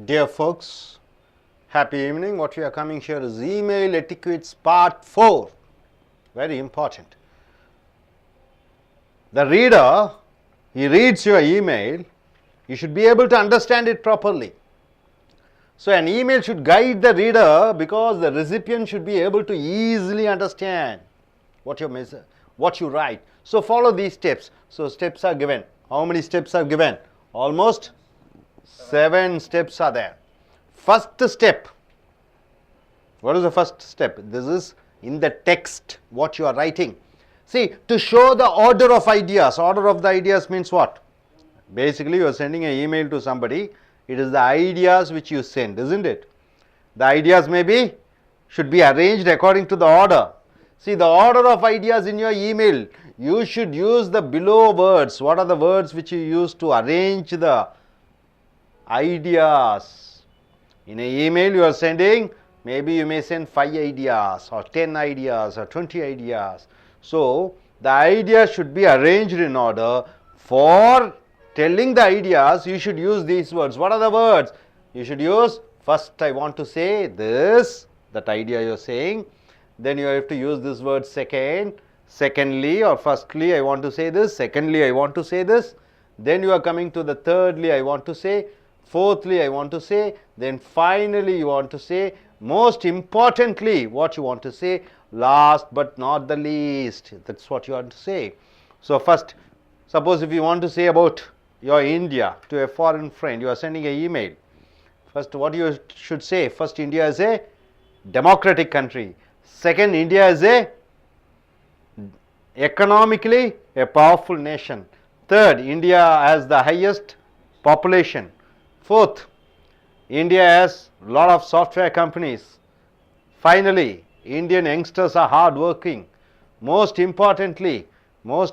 Dear folks, happy evening. What we are coming here is email etiquettes part 4. Very important. The reader, he reads your email, you should be able to understand it properly. So an email should guide the reader because the recipient should be able to easily understand what you write. So follow these steps. So steps are given. How many steps are given? Almost 7 steps are there. First step. What is the first step? This is in the text what you are writing. See, to show the order of ideas. Order of the ideas means what? Basically you are sending an email to somebody. It is the ideas which you send, isn't it? The ideas should be arranged according to the order. See, the order of ideas in your email, you should use the below words. What are the words which you use to arrange the ideas? In an email you are sending, maybe you may send 5 ideas or 10 ideas or 20 ideas. So, the ideas should be arranged in order. For telling the ideas, you should use these words. What are the words? You should use, first I want to say this, that idea you are saying. Then you have to use this word second. Secondly or firstly I want to say this. Secondly I want to say this. Then you are coming to the thirdly I want to say. Fourthly I want to say. Then finally you want to say. Most importantly what you want to say. Last but not the least. That's what you want to say. So first, suppose if you want to say about your India to a foreign friend, you are sending an email. First, what you should say? First, India is a democratic country. Second, India is a economically a powerful nation. Third, India has the highest population. Fourth, India has a lot of software companies. Finally, Indian youngsters are hard working. Most importantly, the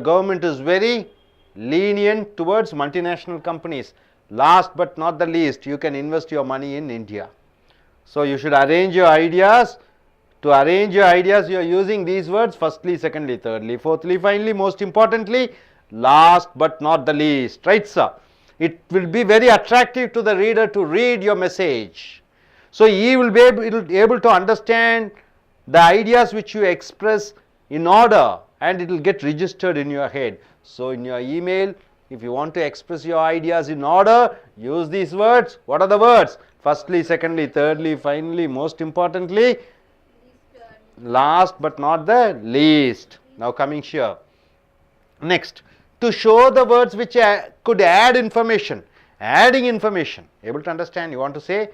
government is very lenient towards multinational companies. Last but not the least, you can invest your money in India. So you should arrange your ideas. To arrange your ideas, you are using these words: firstly, secondly, thirdly, fourthly, finally, most importantly, last but not the least. Right, sir? It will be very attractive to the reader to read your message. So he will be able to understand the ideas which you express in order, and it will get registered in your head. So in your email, if you want to express your ideas in order, use these words. What are the words? Firstly, secondly, thirdly, finally, most importantly, last but not the least. Now coming here. Next, to show the words which could add information. Adding information. Able to understand? You want to say,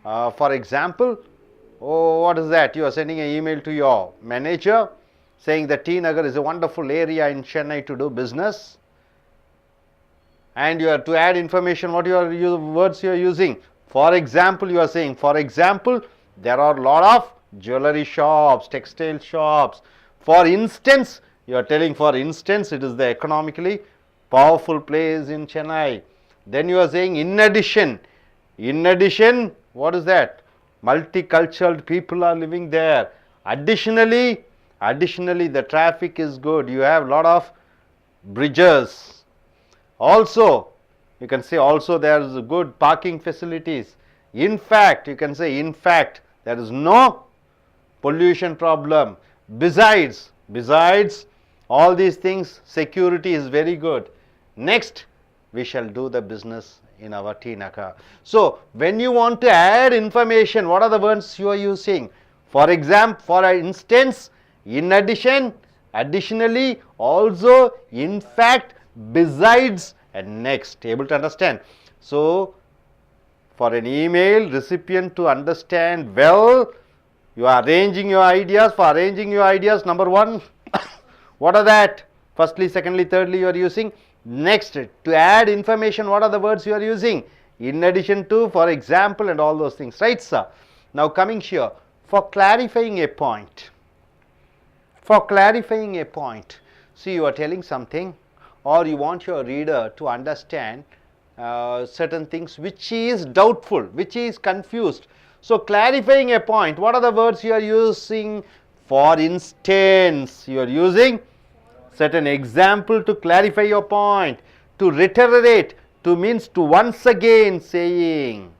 for example, oh, what is that? You are sending an email to your manager saying that T Nagar is a wonderful area in Chennai to do business. And you are to add information. What words you are using? For example, you are saying, for example, there are a lot of jewelry shops, textile shops. For instance, you are telling, for instance, it is the economically powerful place in Chennai. Then you are saying, in addition, what is that? Multicultural people are living there. Additionally, the traffic is good. You have a lot of bridges. Also, you can say also there is good parking facilities. In fact, you can say, in fact, there is no pollution problem. Besides all these things, security is very good. Next, we shall do the business in our T Nagar. So, when you want to add information, what are the words you are using? For example, for instance, in addition, additionally, also, in fact, besides, and next. Able to understand? So, for an email recipient to understand well, you are arranging your ideas. For arranging your ideas, number 1, what are that? Firstly, secondly, thirdly, you are using. Next, to add information, what are the words you are using? In addition to, for example, and all those things. Right, sir? Now, coming here, for clarifying a point. See, you are telling something, or you want your reader to understand certain things which is doubtful, which is confused. So, clarifying a point, what are the words you are using? For instance, you are using certain example to clarify your point, to reiterate, To means to once again saying.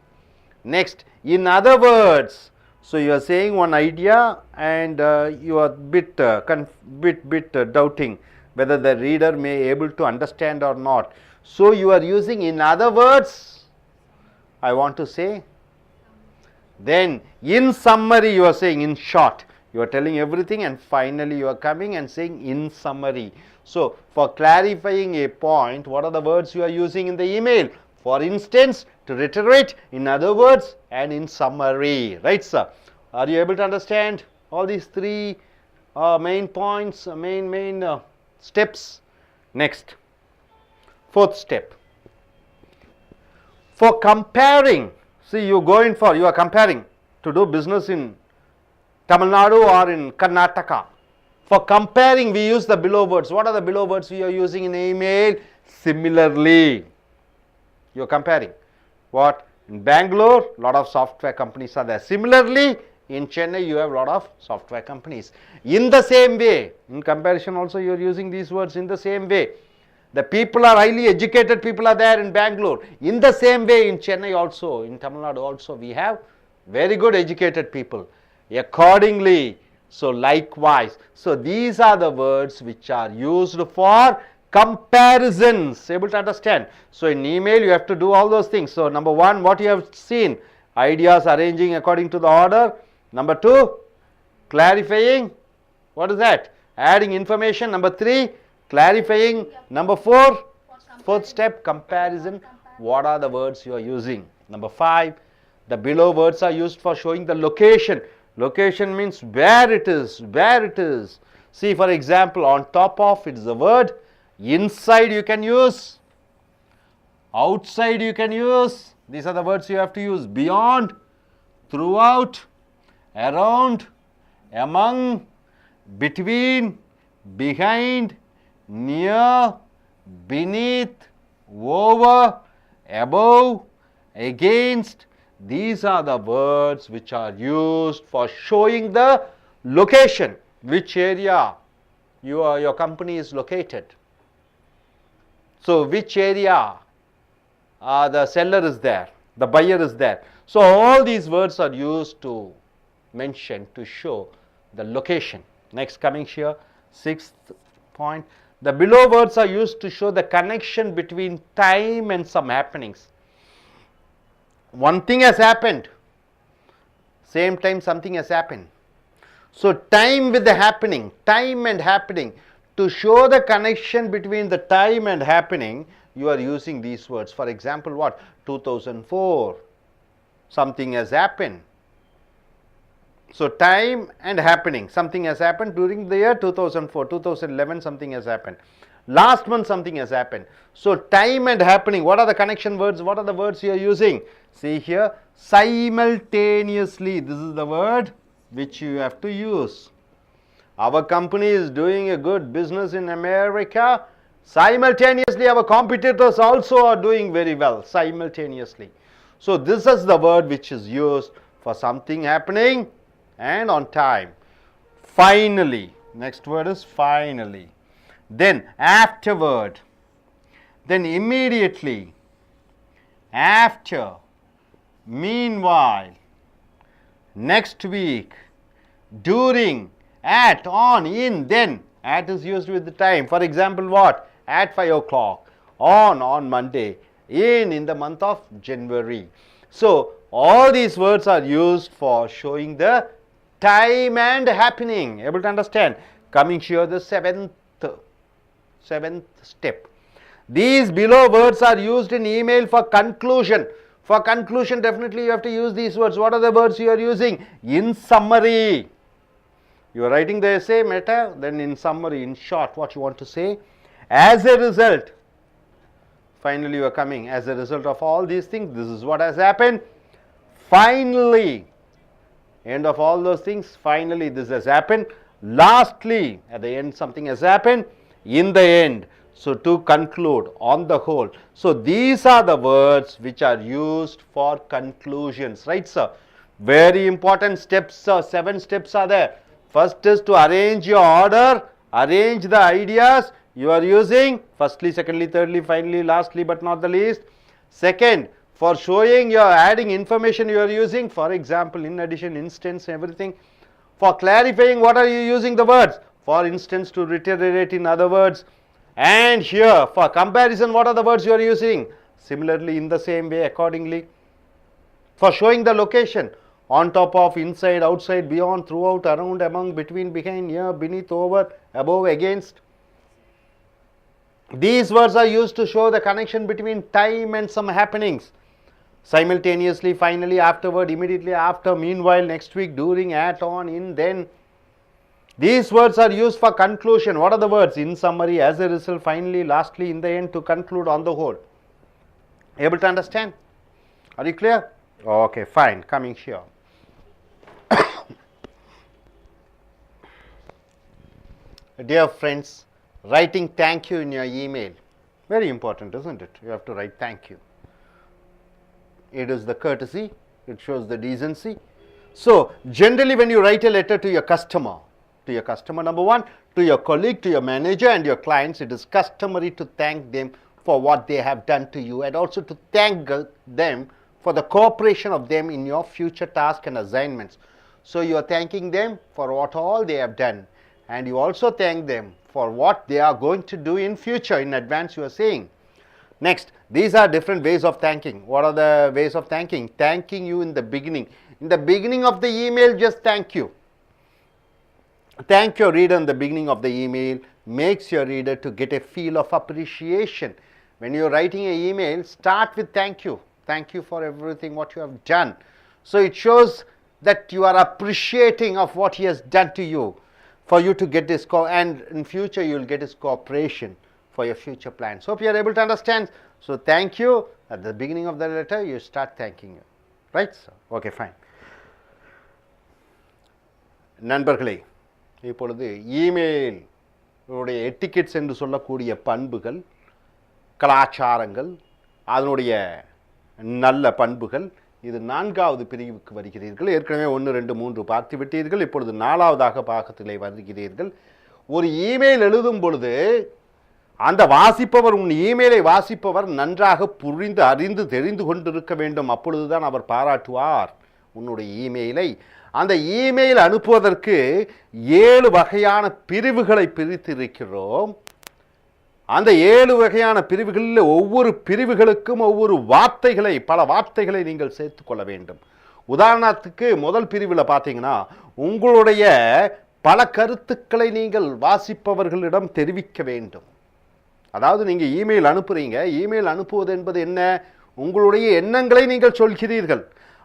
Next, in other words. So you are saying one idea and you are bit doubting whether the reader may able to understand or not. So you are using in other words, I want to say. Then in summary you are saying in short. You are telling everything and finally you are coming and saying in summary. So for clarifying a point, what are the words you are using in the email? For instance, to reiterate, in other words, and in summary. Right, sir? Are you able to understand all these three main points, main steps? Next, fourth step. For comparing, see, you are comparing to do business in Tamil Nadu or in Karnataka. For comparing, we use the below words. What are the below words we are using in email? Similarly. You are comparing. What? In Bangalore, lot of software companies are there. Similarly, in Chennai, you have a lot of software companies. In the same way, in comparison also you are using these words in the same way. The people are highly educated people are there in Bangalore. In the same way, in Chennai also, in Tamil Nadu also, we have very good educated people. Accordingly, so likewise. So these are the words which are used for comparisons. Able to understand? So in email you have to do all those things. So number one, what you have seen, ideas arranging according to the order. Number two, clarifying. What is that? Adding information. Number three, clarifying. Number four, fourth step, comparison. What are the words you are using? Number five, the below words are used for showing the location. Location means where it is, where it is. See, for example, on top of it is the word. Inside you can use. Outside you can use. These are the words you have to use. Beyond, throughout, around, among, between, behind, near, beneath, over, above, against. These are the words which are used for showing the location, which area your company is located. So which area the seller is there, the buyer is there. So all these words are used to mention, to show the location. Next, coming here, sixth point. The below words are used to show the connection between time and some happenings. One thing has happened, same time something has happened. So time with the happening, time and happening. To show the connection between the time and happening, you are using these words. For example, what? 2004, something has happened. So time and happening, something has happened during the year 2004, 2011 something has happened. Last month something has happened. So time and happening, what are the connection words? What are the words you are using? See here, simultaneously, this is the word which you have to use. Our company is doing a good business in America. Simultaneously, our competitors also are doing very well, simultaneously. So this is the word which is used for something happening and on time. Finally, next word is finally. Then afterward, then immediately, after, meanwhile, next week, during, at, on, in, then. At is used with the time. For example, what? At 5 o'clock, on Monday, in the month of January. So all these words are used for showing the time and happening. Able to understand? Coming here, the seventh step. These below words are used in email for conclusion. For conclusion, definitely you have to use these words. What are the words you are using? In summary. You are writing the essay, meta, then in summary, in short, what you want to say. As a result, finally you are coming. As a result of all these things, this is what has happened. Finally, end of all those things, finally this has happened. Lastly, at the end something has happened. In the end. So to conclude, on the whole. So these are the words which are used for conclusions, right sir? Very important steps, sir. 7 steps are there. First is to arrange your order, arrange the ideas. you are using firstly, secondly, thirdly, finally, lastly, but not the least. Second, for showing you are adding information, you are using, for example, in addition, instance, everything. For clarifying, what are you using the words? For instance, to reiterate, in other words. And here, for comparison, what are the words you are using? Similarly, in the same way, accordingly. For showing the location, on top of, inside, outside, beyond, throughout, around, among, between, behind, near, beneath, over, above, against. These words are used to show the connection between time and some happenings. Simultaneously, finally, afterward, immediately after, meanwhile, next week, during, at, on, in, then. These words are used for conclusion. What are the words? In summary, as a result, finally, lastly, in the end, to conclude, on the whole. Able to understand? Are you clear? Okay, fine. Coming here. Dear friends, writing thank you in your email. Very important, isn't it? You have to write thank you. It is the courtesy. It shows the decency. So, generally when you write a letter to your customer number one, to your colleague, to your manager and your clients, it is customary to thank them for what they have done to you and also to thank them for the cooperation of them in your future tasks and assignments. So, you are thanking them for what all they have done and you also thank them for what they are going to do in future. In advance you are saying. Next, these are different ways of thanking. What are the ways of thanking? Thanking you in the beginning. In the beginning of the email, just thank you. Thank your reader in the beginning of the email makes your reader to get a feel of appreciation. When you are writing an email, start with thank you. Thank you for everything what you have done. So it shows that you are appreciating of what he has done to you for you to get this, and in future you will get his cooperation for your future plans. Hope you are able to understand. So thank you. At the beginning of the letter, you start thanking you. Right? So, okay, fine. நண்பர்களே, இப்பொழுது email உடைய etiquettes என்று சொல்லக்கூடிய பண்புகள், கலாச்சாரங்கள், அதனுடைய நல்ல பண்புகள், இது 4வது பிரிவுக்கு வருகிறீர்கள். ஏற்கனவே 1, 2, 3 பார்த்து விட்டீர்கள். இப்பொழுது 4வதாக பாகத்திலே வருகிறீர்கள். ஒரு இமெயில் எழுதும் பொழுது அந்த வாசிப்பவர், உன் இமெயிலை வாசிப்பவர் நன்றாக புரிந்து அறிந்து தெரிந்து கொண்டிருக்க வேண்டும். அப்பொழுதுதான் அவர் பாராட்டுவார் உன்னுடைய இமெயிலை. அந்த இமெயில் அனுப்புவதற்கு 7 வகையான பிரிவுகளை பிரித்திருக்கிறோம். அந்த 7 வகையான பிரிவுகளில் ஒவ்வொரு பிரிவுகளுக்கும் ஒவ்வொரு வார்த்தைகளை, பல வார்த்தைகளை நீங்கள் சேர்த்துக்கொள்ள வேண்டும். உதாரணத்துக்கு முதல் பிரிவில் பார்த்தீங்கன்னா, உங்களுடைய பல கருத்துக்களை நீங்கள் வாசிப்பவர்களிடம் தெரிவிக்க வேண்டும். அதாவது நீங்கள் இமெயில் அனுப்புறீங்க. இமெயில் அனுப்புவது என்பது என்ன? உங்களுடைய எண்ணங்களை நீங்கள் சொல்கிறீர்கள்.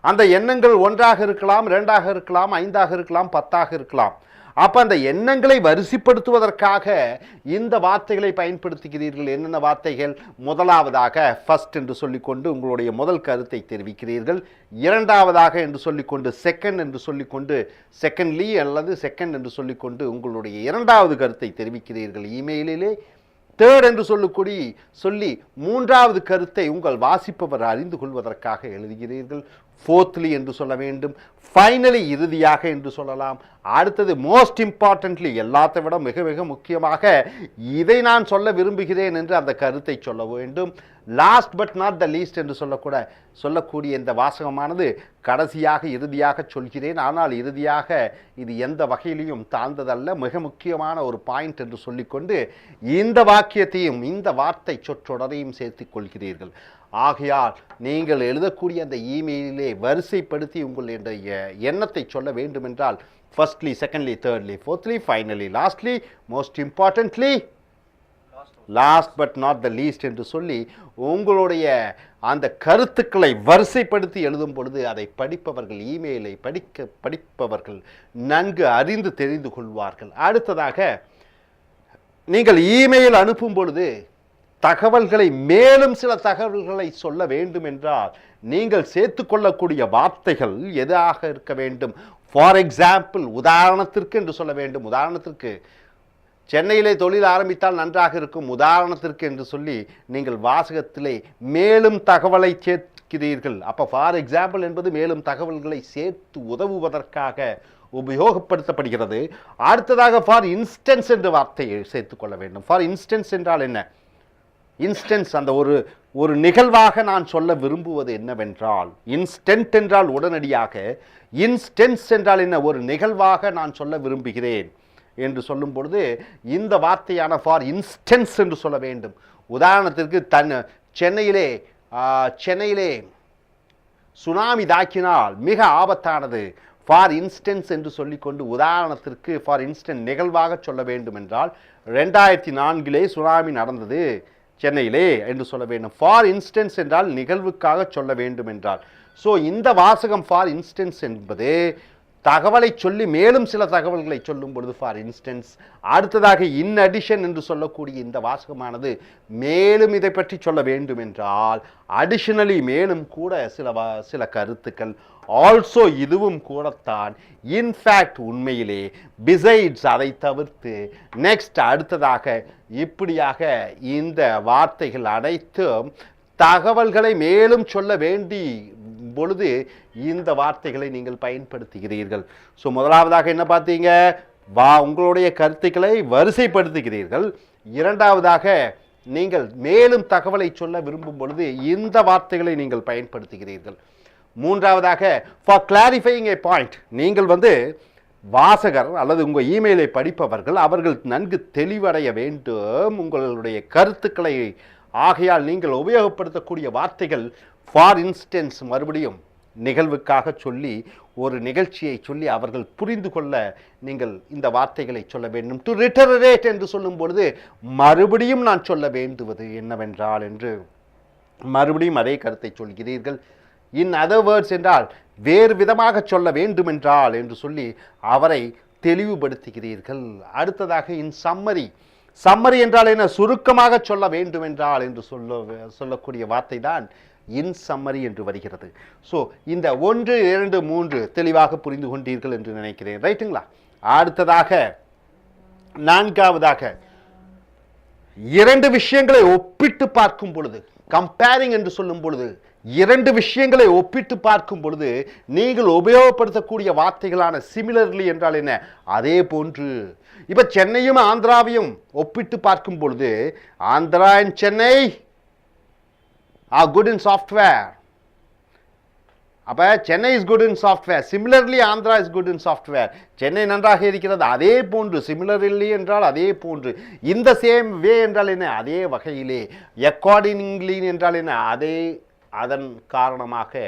அந்த எண்ணங்கள் 1ஆக இருக்கலாம், 2ஆக இருக்கலாம், 5ஆக இருக்கலாம், 10ஆக இருக்கலாம். அப்போ அந்த எண்ணங்களை வரிசைப்படுத்துவதற்காக இந்த வார்த்தைகளை பயன்படுத்துகிறீர்கள். என்னென்ன வார்த்தைகள்? முதலாவதாக ஃபர்ஸ்ட் என்று சொல்லிக்கொண்டு உங்களுடைய முதல் கருத்தை தெரிவிக்கிறீர்கள். இரண்டாவதாக என்று சொல்லிக்கொண்டு செகண்ட் என்று சொல்லிக்கொண்டு செகண்ட்லி அல்லது செகண்ட் என்று சொல்லிக்கொண்டு உங்களுடைய இரண்டாவது கருத்தை தெரிவிக்கிறீர்கள் இமெயிலிலே. தேர்ட் என்று சொல்லி 3வது கருத்தை உங்கள் வாசிப்பவர் அறிந்து கொள்வதற்காக எழுதுகிறீர்கள். ஃபோர்த்லி என்று சொல்ல வேண்டும். ஃபைனலி, இறுதியாக என்று சொல்லலாம். அடுத்தது மோஸ்ட் இம்பார்ட்டன்ட்லி, எல்லாத்தை விட மிக மிக முக்கியமாக இதை நான் சொல்ல விரும்புகிறேன் என்று அந்த கருத்தை சொல்ல வேண்டும். Last but not the least என்று சொல்லக்கூடிய இந்த வாசகமானது கடைசியாக, இறுதியாக சொல்கிறேன். ஆனால் இறுதியாக இது எந்த வகையிலையும் தாழ்ந்ததல்ல, மிக முக்கியமான ஒரு பாயிண்ட் என்று சொல்லிக்கொண்டு இந்த வாக்கியத்தையும் இந்த வார்த்தை சொற்றொடரையும் சேர்த்துக் கொள்கிறீர்கள். ஆகையால் நீங்கள் எழுதக்கூடிய அந்த இமெயிலே வரிசைப்படுத்தி உங்களுடைய எண்ணத்தை சொல்ல வேண்டும் என்றால் firstly, secondly, thirdly, ஃபோர்த்லி, finally, lastly, most importantly, last but not the least என்று சொல்லி உங்களுடைய அந்த கருத்துக்களை வரிசைப்படுத்தி எழுதும் பொழுது அதை படிப்பவர்கள், இமெயிலை படிப்பவர்கள் நன்கு அறிந்து தெரிந்து கொள்வார்கள். அடுத்ததாக, நீங்கள் இமெயில் அனுப்பும் பொழுது தகவல்களை, மேலும் சில தகவல்களை சொல்ல வேண்டும் என்றால் நீங்கள் சேர்த்துக்கொள்ளக்கூடிய வார்த்தைகள் எதாக இருக்க வேண்டும்? ஃபார் எக்ஸாம்பிள், உதாரணத்திற்கு என்று சொல்ல வேண்டும். உதாரணத்திற்கு, சென்னையிலே தொழில் ஆரம்பித்தால் நன்றாக இருக்கும், உதாரணத்திற்கு என்று சொல்லி நீங்கள் வாசகத்திலே மேலும் தகவலை சேர்க்கிறீர்கள். அப்போ ஃபார் எக்ஸாம்பிள் என்பது மேலும் தகவல்களை சேர்த்து உதவுவதற்காக உபயோகப்படுத்தப்படுகிறது. அடுத்ததாக ஃபார் இன்ஸ்டன்ஸ் என்ற வார்த்தையை சேர்த்துக்கொள்ள வேண்டும். ஃபார் இன்ஸ்டன்ஸ் என்றால் என்ன? இன்ஸ்டன்ஸ் அந்த ஒரு நிகழ்வாக நான் சொல்ல விரும்புவது என்னவென்றால், இன்ஸ்டன்ட் என்றால் உடனடியாக, இன்ஸ்டன்ஸ் என்றால் என்ன? ஒரு நிகழ்வாக நான் சொல்ல விரும்புகிறேன் என்று சொல்லும் பொழுது இந்த வார்த்தையான ஃபார் இன்ஸ்டன்ஸ் என்று சொல்ல வேண்டும். உதாரணத்திற்கு சென்னையிலே சுனாமி தாக்கினால் மிக ஆபத்தானது. ஃபார் இன்ஸ்டன்ஸ் என்று சொல்லிக்கொண்டு உதாரணத்திற்கு ஃபார் இன்ஸ்டன்ஸ் நிகழ்வாக சொல்ல வேண்டும் என்றால் 2004 சுனாமி நடந்தது சென்னையிலே என்று சொல்ல வேண்டும். ஃபார் இன்ஸ்டன்ஸ் என்றால் நிகழ்வுக்காக சொல்ல வேண்டும் என்றால். ஸோ இந்த வாசகம் ஃபார் இன்ஸ்டன்ஸ் என்பது தகவலை சொல்லி மேலும் சில தகவல்களை சொல்லும் பொழுது ஃபார் இன்ஸ்டன்ஸ். அடுத்ததாக இன் அடிஷன் என்று சொல்லக்கூடிய இந்த வாசகமானது மேலும் இதை பற்றி சொல்ல வேண்டும் என்றால் அடிஷனலி மேலும் கூட சில கருத்துக்கள். ஆல்சோ இதுவும் கூடத்தான். இன்ஃபேக்ட் உண்மையிலே, பிசைட்ஸ் அதை தவிர்த்து, நெக்ஸ்ட் அடுத்ததாக, இப்படியாக இந்த வார்த்தைகள் அனைத்தும் தகவல்களை மேலும் சொல்ல வேண்டி பொழுது இந்த வார்த்தைகளை நீங்கள் பயன்படுத்துகிறீர்கள். ஸோ முதலாவதாக என்ன பார்த்தீங்க? உங்களுடைய கருத்துக்களை வரிசைப்படுத்துகிறீர்கள். இரண்டாவதாக நீங்கள் மேலும் தகவலை சொல்ல விரும்பும் பொழுது இந்த வார்த்தைகளை நீங்கள் பயன்படுத்துகிறீர்கள். மூன்றாவதாக ஃபார் கிளாரிஃபையிங் ஏ பாயிண்ட், நீங்கள் வாசகர் அல்லது உங்கள் இமெயிலை படிப்பவர்கள் அவர்கள் நன்கு தெளிவடைய வேண்டும் உங்களுடைய கருத்துக்களை. ஆகையால் நீங்கள் உபயோகப்படுத்தக்கூடிய வார்த்தைகள் ஃபார் இன்ஸ்டன்ஸ், மறுபடியும் நிகழ்வுக்காக சொல்லி ஒரு நிகழ்ச்சியை சொல்லி அவர்கள் புரிந்து கொள்ள நீங்கள் இந்த வார்த்தைகளை சொல்ல வேண்டும். டு ரிட்டரேட் என்று சொல்லும் பொழுது மறுபடியும் நான் சொல்ல வேண்டுவது என்னவென்றால் என்று மறுபடியும் அதே கருத்தை சொல்கிறீர்கள். இன் அதர் வேர்ட்ஸ் என்றால் வேறு விதமாக சொல்ல வேண்டுமென்றால் என்று சொல்லி அவரை தெளிவுபடுத்துகிறீர்கள். அடுத்ததாக இன் சம்மரி. சம்மரி என்றால் என்ன? சுருக்கமாக சொல்ல வேண்டுமென்றால் என்று சொல்லக்கூடிய வார்த்தை தான் இன் சம்மரி என்று வருகிறது. ஸோ இந்த 1, 2, 3 தெளிவாக புரிந்து கொண்டீர்கள் என்று நினைக்கிறேன். ரைட்டுங்களா? அடுத்ததாக நான்காவதாக 2 விஷயங்களை ஒப்பிட்டு பார்க்கும் பொழுது, கம்பேரிங் என்று சொல்லும் பொழுது, 2 விஷயங்களை ஒப்பிட்டு பார்க்கும் பொழுது நீங்கள் உபயோகப்படுத்தக்கூடிய வார்த்தைகளான சிமிலர்லி என்றால் என்ன? அதே போன்று. இப்போ சென்னையும் ஆந்திராவையும் ஒப்பிட்டு பார்க்கும் பொழுது Andhra and Chennai are good in software. அப்போ Chennai is good in software. Similarly Andhra is good in software. Chennai நன்றாக இருக்கிறது, அதே போன்று. சிமிலர்லி என்றால் அதே போன்று. இந்த சேம் வே என்றால் என்ன? அதே வகையிலே. அக்கார்டிங்லி என்றால் என்ன? அதன் காரணமாக.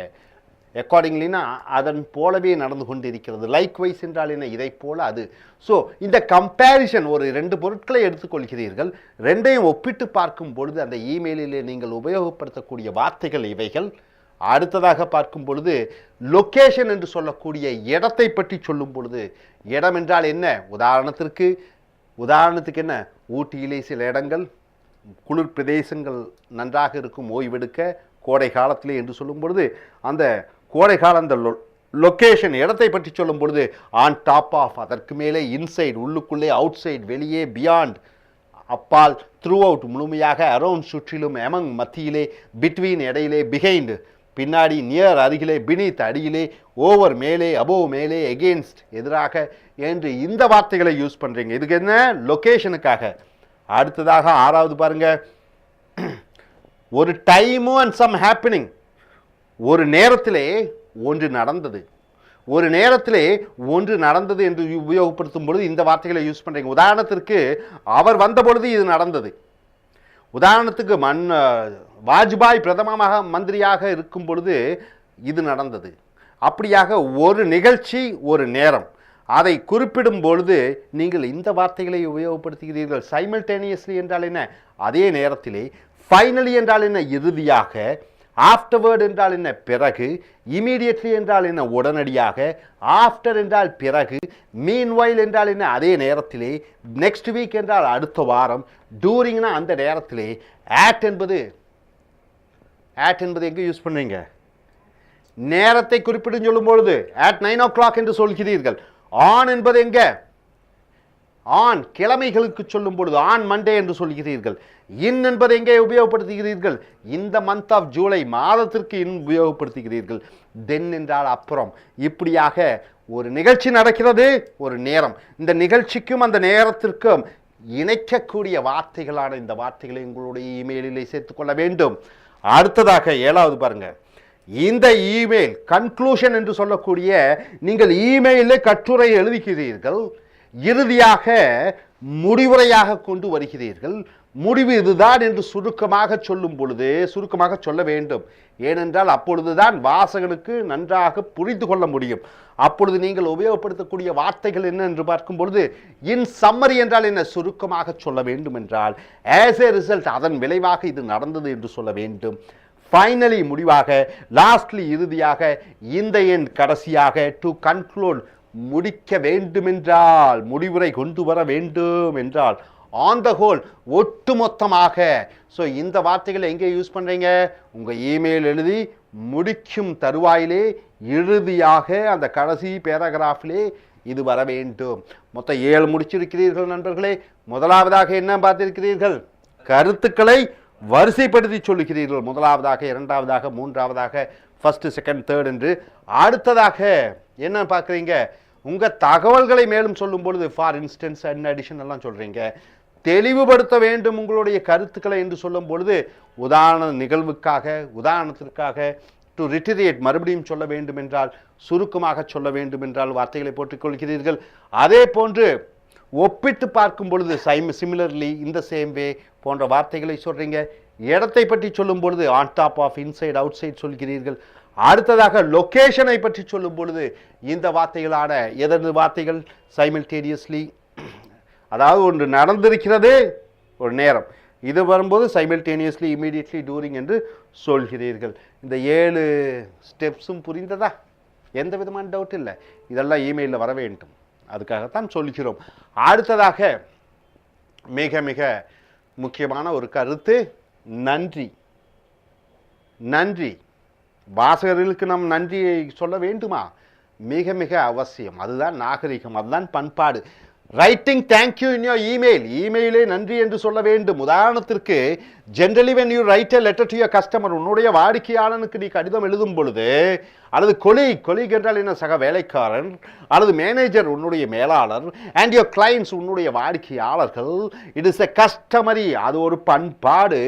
அக்கார்டிங்லினா அதன் போலவே நடந்து கொண்டிருக்கிறது. லைக் வைஸ் என்றால் என்ன? இதை போல அது. ஸோ இந்த கம்பேரிசன், ஒரு 2 பொருட்களை எடுத்துக்கொள்கிறீர்கள், 2ஐயும் ஒப்பிட்டு பார்க்கும் பொழுது அந்த இமெயிலிலே நீங்கள் உபயோகப்படுத்தக்கூடிய வார்த்தைகள் இவைகள். அடுத்ததாக பார்க்கும் பொழுது லொக்கேஷன் என்று சொல்லக்கூடிய இடத்தை பற்றி சொல்லும் பொழுது, இடம் என்றால் என்ன? உதாரணத்துக்கு என்ன? ஊட்டியிலே சில இடங்கள் குளிர் பிரதேசங்கள் நன்றாக இருக்கும் ஓய்வெடுக்க கோடை காலத்திலே என்று சொல்லும் பொழுது அந்த கோடை கால அந்த லொக்கேஷன் இடத்தை பற்றி சொல்லும் பொழுது ஆன் டாப் ஆஃப், அதற்கு மேலே, இன்சைட் உள்ளுக்குள்ளே, அவுட் சைட் வெளியே, பியாண்ட் அப்பால், த்ரூ அவுட் முழுமையாக, அரவுண்ட் சுற்றிலும், எமங் மத்தியிலே, பிட்வீன் இடையிலே, பிஹைண்ட் பின்னாடி, நியர் அருகிலே, பினீத் அடியிலே, ஓவர் மேலே, அபோவ் மேலே, எகெயின்ஸ்ட் எதிராக என்று இந்த வார்த்தைகளை யூஸ் பண்ணுறீங்க. இதுக்கு என்ன? லொக்கேஷனுக்காக. அடுத்ததாக 6வது பாருங்க, ஒரு டைமு அண்ட் சம் ஹேப்பனிங். ஒரு நேரத்திலே ஒன்று நடந்தது, ஒரு நேரத்திலே ஒன்று நடந்தது என்று உபயோகப்படுத்தும் பொழுது இந்த வார்த்தைகளை யூஸ் பண்ணுறீங்க. உதாரணத்திற்கு அவர் வந்த பொழுது இது நடந்தது. உதாரணத்துக்கு வாஜ்பாய் பிரதம மந்திரியாக இருக்கும் பொழுது இது நடந்தது. அப்படியாக ஒரு நிகழ்ச்சி, ஒரு நேரம், அதை குறிப்பிடும் பொழுது நீங்கள் இந்த வார்த்தைகளை உபயோகப்படுத்துகிறீர்கள். சைமல்டேனியஸ்லி என்றால் என்ன? அதே நேரத்திலே. ஃபைனலி என்றால் என்ன? இறுதியாக. ஆஃப்டர்வேர்ட் என்றால் என்ன? பிறகு. இமீடியட்லி என்றால் என்ன? உடனடியாக. ஆஃப்டர் என்றால் பிறகு. மீன்வைல் என்றால் என்ன? அதே நேரத்திலே. நெக்ஸ்ட் வீக் என்றால் அடுத்த வாரம். டூரிங்னா அந்த நேரத்திலே. ஆட் என்பது எங்கே யூஸ் பண்ணுறீங்க? நேரத்தை குறிப்பிட்டு சொல்லும் பொழுது at 9 o'clock என்று சொல்கிறீர்கள். ஆன் என்பது எங்க? ஆன் கிழமைகளுக்கு சொல்லும் பொழுது ஆன் மண்டே என்று சொல்கிறீர்கள். இன் என்பதை எங்கே உபயோகப்படுத்துகிறீர்கள்? இந்த மந்த் ஆஃப் ஜூலை மாதத்திற்கு இன் உபயோகப்படுத்துகிறீர்கள். தென் என்றால் அப்புறம். இப்படியாக ஒரு நிகழ்ச்சி நடக்கிறது, ஒரு நேரம். இந்த நிகழ்ச்சிக்கும் அந்த நேரத்திற்கும் இணைக்கக்கூடிய வார்த்தைகளான இந்த வார்த்தைகளை உங்களுடைய இமெயிலிலே சேர்த்துக்கொள்ள வேண்டும். அடுத்ததாக 7வது பாருங்க, இந்த இமெயில் கன்க்ளூஷன் என்று சொல்லக்கூடிய, நீங்கள் இமெயிலில் கட்டுரை எழுதுகிறீர்கள், இறுதியாக முடிவுரையாக கொண்டு வருகிறீர்கள். முடிவு இதுதான் என்று சுருக்கமாக சொல்லும் பொழுது சுருக்கமாக சொல்ல வேண்டும். ஏனென்றால் அப்பொழுதுதான் வாசகனுக்கு நன்றாக புரிந்து கொள்ள முடியும். அப்பொழுது நீங்கள் உபயோகப்படுத்தக்கூடிய வார்த்தைகள் என்ன என்று பார்க்கும் பொழுது, இன் சம்மரி என்றால் என்ன, சுருக்கமாக சொல்ல வேண்டும் என்றால் ஆஸ் ஏ ரிசல்ட், அதன் விளைவாக இது நடந்தது என்று சொல்ல வேண்டும். ஃபைனலி முடிவாக, லாஸ்ட்லி இறுதியாக, இந்த எண் கடைசியாக, டு கன்க்ளூட் முடிக்க வேண்டுமென்றால், முடிவுரை கொண்டு வர வேண்டும் என்றால், ஆன் த ஹோல் ஒட்டுமொத்தமாக. ஸோ இந்த வார்த்தைகளை எங்கே யூஸ் பண்ணுறீங்க, உங்கள் இமெயில் எழுதி முடிக்கும் தருவாயிலே இறுதியாக அந்த கடைசி பேராகிராஃபிலே இது வர வேண்டும். மொத்தம் 7 முடிச்சிருக்கிறீர்கள் நண்பர்களே. முதலாவதாக என்ன பார்த்திருக்கிறீர்கள், கருத்துக்களை வரிசைப்படுத்தி சொல்லுகிறீர்கள். முதலாவதாக, இரண்டாவதாக, மூன்றாவதாக, ஃபர்ஸ்ட், செகண்ட், தேர்ட் என்று. அடுத்ததாக என்ன பார்க்குறீங்க, உங்கள் தகவல்களை மேலும் சொல்லும் பொழுது ஃபார் இன்ஸ்டன்ஸ் அண்ட் அடிஷன் எல்லாம் சொல்கிறீங்க. தெளிவுபடுத்த வேண்டும் உங்களுடைய கருத்துக்களை என்று சொல்லும் பொழுது உதாரண நிகழ்வுக்காக, உதாரணத்திற்காக, டு ரிட்டரேட் மறுபடியும் சொல்ல வேண்டும் என்றால், சுருக்கமாக சொல்ல வேண்டும் என்றால் வார்த்தைகளை போட்டுக்கொள்கிறீர்கள். அதே போன்று ஒப்பிட்டு பார்க்கும் பொழுது சிமிலர்லி, இந்த சேம் வே போன்ற வார்த்தைகளை சொல்கிறீங்க. இடத்தை பற்றி சொல்லும் பொழுது on top of, inside, outside சொல்கிறீர்கள். அடுத்ததாக லொக்கேஷனை பற்றி சொல்லும் பொழுது இந்த வார்த்தைகளான எதற்கு வார்த்தைகள், சைமல்டேனியஸ்லி, அதாவது ஒன்று நடந்திருக்கிறது, ஒரு நேரம், இது வரும்போது சைமல்டேனியஸ்லி, இமீடியட்லி, டூரிங் என்று சொல்கிறீர்கள். இந்த 7 ஸ்டெப்ஸும் புரிந்ததா? எந்த விதமான டவுட் இல்லை. இதெல்லாம் இமெயிலில் வர வேண்டும், அதுக்காகத்தான் சொல்கிறோம். அடுத்ததாக மிக மிக முக்கியமான ஒரு கருத்து, நன்றி. நன்றி வாசகர்களுக்கு நம் நன்றியை சொல்ல வேண்டுமா? மிக மிக அவசியம். அதுதான் நாகரிகம், அதுதான் பண்பாடு. Writing thank you in your email, இமெயிலே நன்றி என்று சொல்ல வேண்டும். உதாரணத்திற்கு, generally when you write a letter to your customer, உன்னுடைய வாடிக்கையாளனுக்கு நீ கடிதம் எழுதும் பொழுது, அல்லது கொலீக் என்றால் என்ன, சக வேலைக்காரன், அல்லது மேனேஜர் உன்னுடைய மேலாளர், அண்ட் யுவர் கிளைண்ட்ஸ் உன்னுடைய வாடிக்கையாளர்கள், இட் இஸ் எ கஸ்டமரி, அது ஒரு பண்பாடு,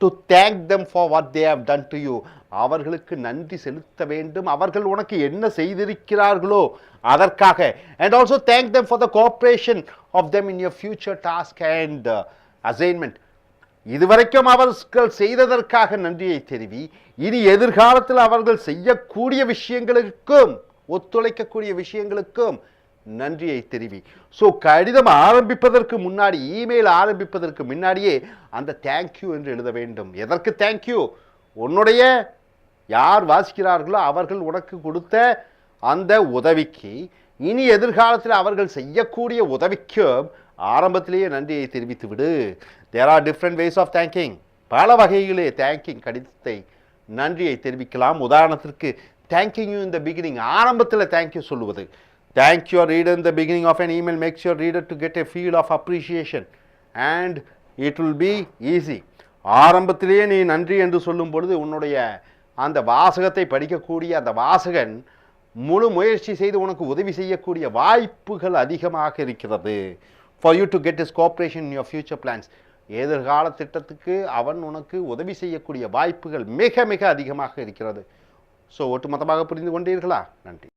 to thank them for what they have done to you, அவர்களுக்கு நன்றி செலுத்த வேண்டும், அவர்கள் உனக்கு என்ன செய்திருக்கிறார்களோ அதற்காக. and also thank them for the cooperation of them in your future task and assignment. இதுவரைக்கும் அவர்கள் செய்ததற்காக நன்றியை தெரிவி, இனி எதிர்காலத்தில் அவர்கள் செய்யக்கூடிய விஷயங்களுக்கும், ஒத்துழைக்கக்கூடிய விஷயங்களுக்கும் நன்றியை தெரிவி. ஸோ கடிதம் ஆரம்பிப்பதற்கு முன்னாடி, இமெயில் ஆரம்பிப்பதற்கு முன்னாடியே அந்த தேங்க்யூ என்று எழுத வேண்டும். எதற்கு தேங்க்யூ? உன்னுடைய யார் வாசிக்கிறார்களோ அவர்கள் உனக்கு கொடுத்த அந்த உதவிக்கு, இனி எதிர்காலத்தில் அவர்கள் செய்யக்கூடிய உதவிக்கும் ஆரம்பத்திலேயே நன்றியை தெரிவித்து விடு. There are different ways of thanking. பல வகைகளே தேங்கிங் கடிதத்தை நன்றியை தெரிவிக்கலாம். உதாரணத்திற்கு, thanking you in the beginning, ஆரம்பத்தில் தேங்க்யூ சொல்லுவது. Thank your reader in the beginning of an email makes your reader to get a feel of appreciation and it will be easy. ஆரம்பத்திலேயே நீ நன்றி என்று சொல்லும் பொழுது உன்னுடைய அந்த வாசகத்தை படிக்கக்கூடிய அந்த வாசகன் முழு முயற்சி செய்து உனக்கு உதவி செய்யக்கூடிய வாய்ப்புகள் அதிகமாக இருக்கிறது. For you to get is cooperation in your future plans, எதிர்கால திட்டத்துக்கு அவன் உனக்கு உதவி செய்யக்கூடிய வாய்ப்புகள் மிக மிக அதிகமாக இருக்கிறது. ஸோ ஒட்டுமொத்தமாக புரிந்து கொண்டீர்களா? நன்றி.